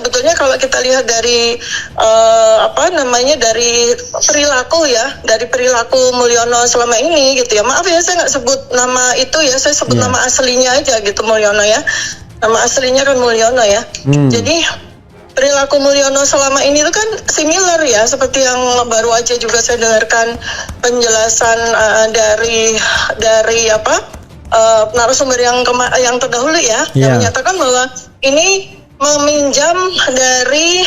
sebetulnya kalau kita lihat dari dari perilaku ya, dari perilaku Mulyono selama ini gitu ya. Maaf ya saya nggak sebut nama itu ya, saya sebut nama aslinya aja gitu, Mulyono ya. Nama aslinya kan Mulyono ya. Jadi perilaku Mulyono selama ini itu kan similar ya, seperti yang baru aja juga saya dengarkan penjelasan dari narasumber yang terdahulu ya, yang menyatakan bahwa ini meminjam dari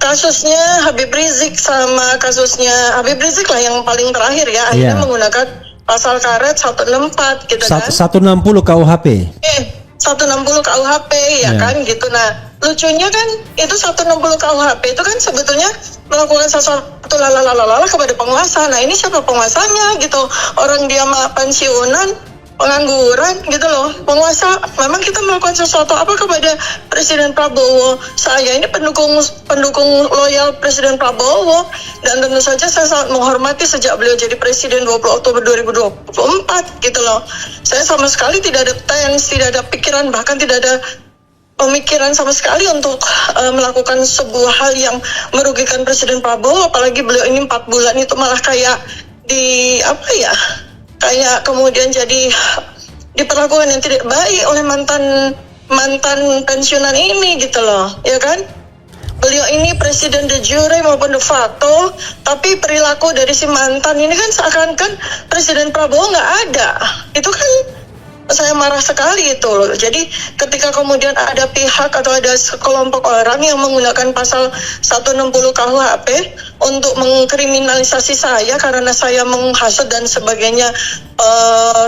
kasusnya Habib Rizik sama kasusnya Habib Rizik lah yang paling terakhir ya, akhirnya menggunakan pasal karet 164 gitu kan. 160 KUHP. 160 KUHP ya kan gitu. Nah, lucunya kan itu 160 KUHP itu kan sebetulnya melakukan sesuatu lalala kepada penguasa. Nah, ini siapa penguasanya gitu? Orang dia pensiunan, pengangguran gitu loh. Penguasa, memang kita melakukan sesuatu apa kepada Presiden Prabowo? Saya ini pendukung loyal Presiden Prabowo, dan tentu saja saya sangat menghormati sejak beliau jadi Presiden 20 Oktober 2024 gitu loh. Saya sama sekali tidak ada tidak ada pikiran, bahkan tidak ada pemikiran sama sekali untuk melakukan sebuah hal yang merugikan Presiden Prabowo. Apalagi beliau ini 4 bulan itu malah kayak kayak kemudian jadi diperlakukan yang tidak baik oleh mantan pensiunan ini gitu loh, ya kan? Beliau ini presiden de jure maupun de facto, tapi perilaku dari si mantan ini kan seakan-akan Presiden Prabowo nggak ada. Itu kan saya marah sekali itu loh. Jadi ketika kemudian ada pihak atau ada sekelompok orang yang menggunakan pasal 160 KUHP untuk mengkriminalisasi saya karena saya menghasut dan sebagainya,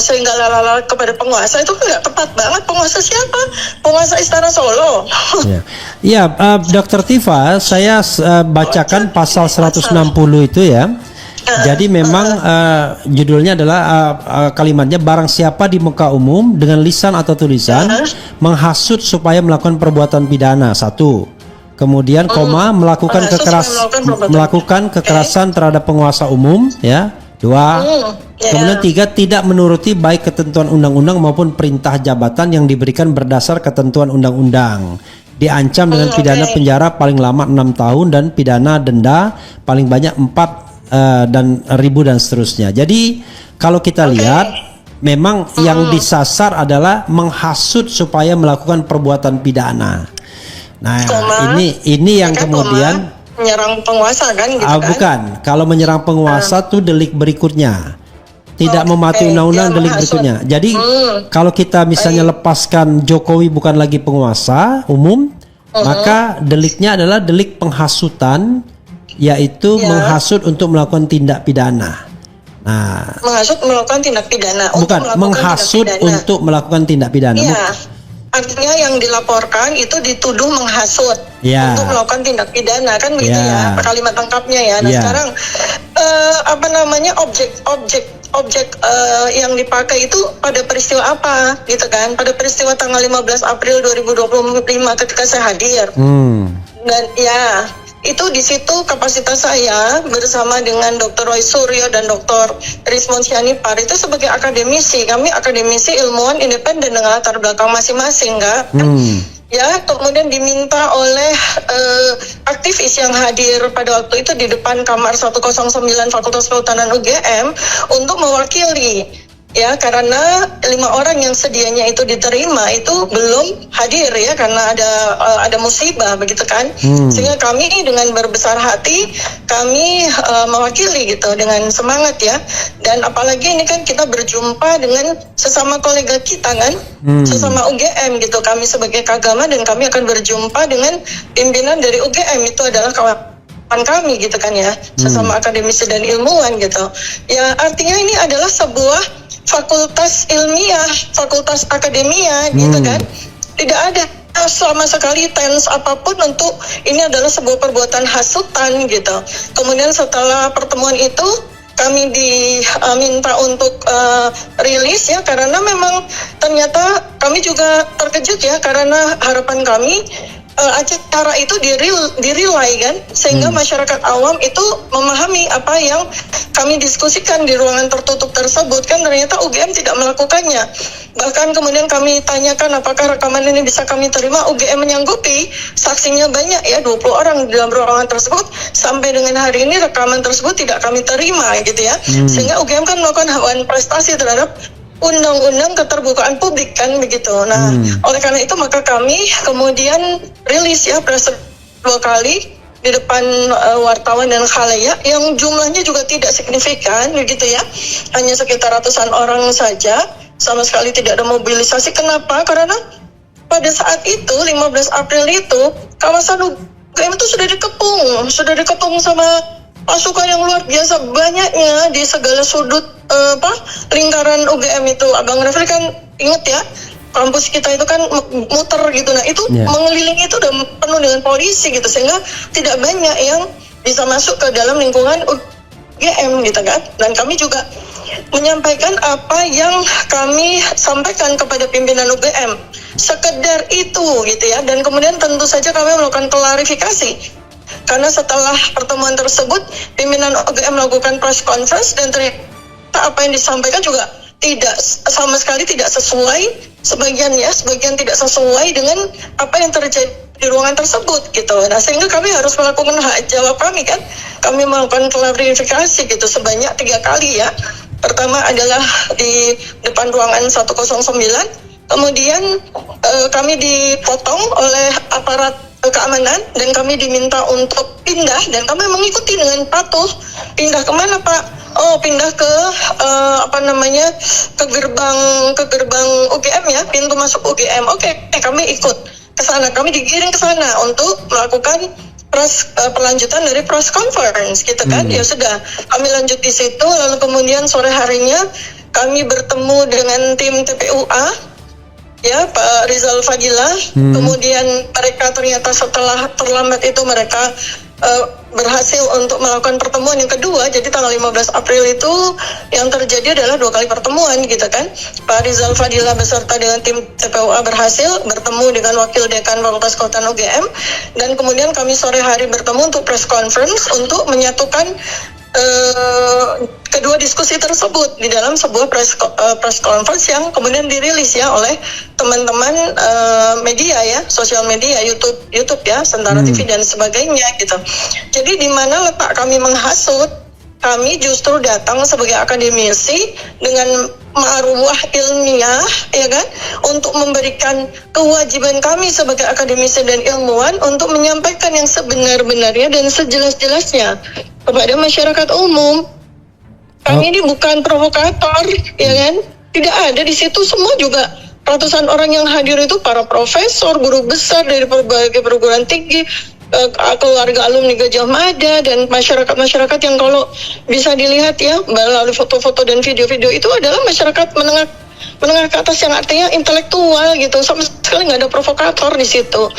sehingga lalala kepada penguasa, itu kan nggak tepat banget. Penguasa siapa? Penguasa Istana Solo. Iya, Dr. Tifa, saya bacakan pasal 160 itu ya. Jadi memang judulnya adalah kalimatnya, barang siapa di muka umum dengan lisan atau tulisan menghasut supaya melakukan perbuatan pidana, 1. Kemudian melakukan kekerasan terhadap penguasa umum ya, 2. Kemudian 3, tidak menuruti baik ketentuan undang-undang maupun perintah jabatan yang diberikan berdasar ketentuan undang-undang, diancam dengan pidana penjara paling lama 6 tahun dan pidana denda paling banyak 4 dan ribu dan seterusnya. Jadi kalau kita lihat memang yang disasar adalah menghasut supaya melakukan perbuatan pidana. Nah, ini yang kemudian menyerang penguasa kan gitu kan? Bukan. Kalau menyerang penguasa tuh delik berikutnya. Tidak mematuhi undang-undang, delik berikutnya. Jadi kalau kita misalnya lepaskan Jokowi bukan lagi penguasa umum, maka deliknya adalah delik penghasutan, yaitu menghasut untuk melakukan tindak pidana. Nah, menghasut melakukan tindak pidana. Bukan, menghasut untuk melakukan tindak pidana. Iya. Artinya yang dilaporkan itu dituduh menghasut untuk melakukan tindak pidana, kan begitu ya kalimat lengkapnya ya. Nah, sekarang objek yang dipakai itu pada peristiwa apa gitu kan? Pada peristiwa tanggal 15 April 2025 ketika saya hadir. Dan ya, itu di situ kapasitas saya bersama dengan Dr. Roy Suryo dan Dr. Rismon Sianipar itu sebagai akademisi. Kami akademisi ilmuwan independen dengan latar belakang masing-masing kan. Ya, kemudian diminta oleh aktivis yang hadir pada waktu itu di depan kamar 109 Fakultas Kehutanan UGM untuk mewakili. Ya, karena 5 orang yang sedianya itu diterima itu belum hadir ya, karena ada musibah begitu kan. Sehingga kami dengan berbesar hati kami mewakili gitu dengan semangat ya. Dan apalagi ini kan kita berjumpa dengan sesama kolega kita kan, sesama UGM gitu. Kami sebagai Kagama dan kami akan berjumpa dengan pimpinan dari UGM, itu adalah kawan kami gitu kan ya, sesama akademisi dan ilmuwan gitu. Ya, artinya ini adalah sebuah fakultas ilmiah, fakultas akademia gitu kan. Tidak ada sama sekali tens apapun untuk ini adalah sebuah perbuatan hasutan gitu. Kemudian setelah pertemuan itu kami diminta untuk rilis ya, karena memang ternyata kami juga terkejut ya, karena harapan kami acara itu dirilai kan, sehingga masyarakat awam itu memahami apa yang kami diskusikan di ruangan tertutup tersebut. Kan ternyata UGM tidak melakukannya. Bahkan kemudian kami tanyakan apakah rekaman ini bisa kami terima, UGM menyanggupi, saksinya banyak ya, 20 orang di dalam ruangan tersebut. Sampai dengan hari ini rekaman tersebut tidak kami terima gitu ya. Sehingga UGM kan melakukan hawan prestasi terhadap undang-undang keterbukaan publik kan begitu. Nah, oleh karena itu maka kami kemudian rilis ya press 2 kali di depan wartawan dan khalayak yang jumlahnya juga tidak signifikan begitu ya. Hanya sekitar ratusan orang saja, sama sekali tidak ada mobilisasi. Kenapa? Karena pada saat itu 15 April itu kawasan UGM itu sudah dikepung sama pasukan yang luar biasa banyaknya di segala sudut lingkaran UGM itu. Abang Refli kan inget ya, kampus kita itu kan muter gitu. Nah itu mengelilingi itu udah penuh dengan polisi gitu, sehingga tidak banyak yang bisa masuk ke dalam lingkungan UGM gitu kan. Dan kami juga menyampaikan apa yang kami sampaikan kepada pimpinan UGM, sekedar itu gitu ya. Dan kemudian tentu saja kami melakukan klarifikasi, karena setelah pertemuan tersebut pimpinan UGM melakukan press conference dan ternyata apa yang disampaikan juga tidak sama sekali tidak sesuai, sebagian tidak sesuai dengan apa yang terjadi di ruangan tersebut gitu. Nah, sehingga kami harus melakukan hak jawab kami kan. Kami melakukan klarifikasi gitu sebanyak 3 kali ya. Pertama adalah di depan ruangan 109, kemudian kami dipotong oleh aparat keamanan dan kami diminta untuk pindah, dan kami mengikuti dengan patuh. Pindah kemana Pak? Oh, pindah ke ke gerbang UGM ya, pintu masuk UGM. Oke, kami ikut ke sana, kami digiring ke sana untuk melakukan pelanjutan dari press conference gitu kan. Ya sudah, kami lanjut di situ. Lalu kemudian sore harinya kami bertemu dengan tim TPUA ya, Pak Rizal Fadila. Kemudian mereka ternyata setelah terlambat itu mereka berhasil untuk melakukan pertemuan yang kedua. Jadi tanggal 15 April itu yang terjadi adalah 2 kali pertemuan gitu kan. Pak Rizal Fadila beserta dengan tim TPUA berhasil bertemu dengan Wakil Dekan Fakultas Kedokteran UGM, dan kemudian kami sore hari bertemu untuk press conference untuk menyatukan kedua diskusi tersebut di dalam sebuah press conference yang kemudian dirilis ya oleh teman-teman media ya, sosial media, YouTube ya, Sentara TV dan sebagainya gitu. Jadi di mana letak kami menghasut? Kami justru datang sebagai akademisi dengan marwah ilmiah ya kan, untuk memberikan kewajiban kami sebagai akademisi dan ilmuwan untuk menyampaikan yang sebenar-benarnya dan sejelas-jelasnya kepada masyarakat umum. Kami ini bukan provokator ya kan. Tidak ada di situ, semua juga ratusan orang yang hadir itu para profesor, guru besar dari berbagai perguruan tinggi, keluarga alumni Gajah Mada, dan masyarakat yang kalau bisa dilihat ya melalui foto-foto dan video-video itu adalah masyarakat menengah ke atas, yang artinya intelektual gitu. Sama sekali nggak ada provokator di situ.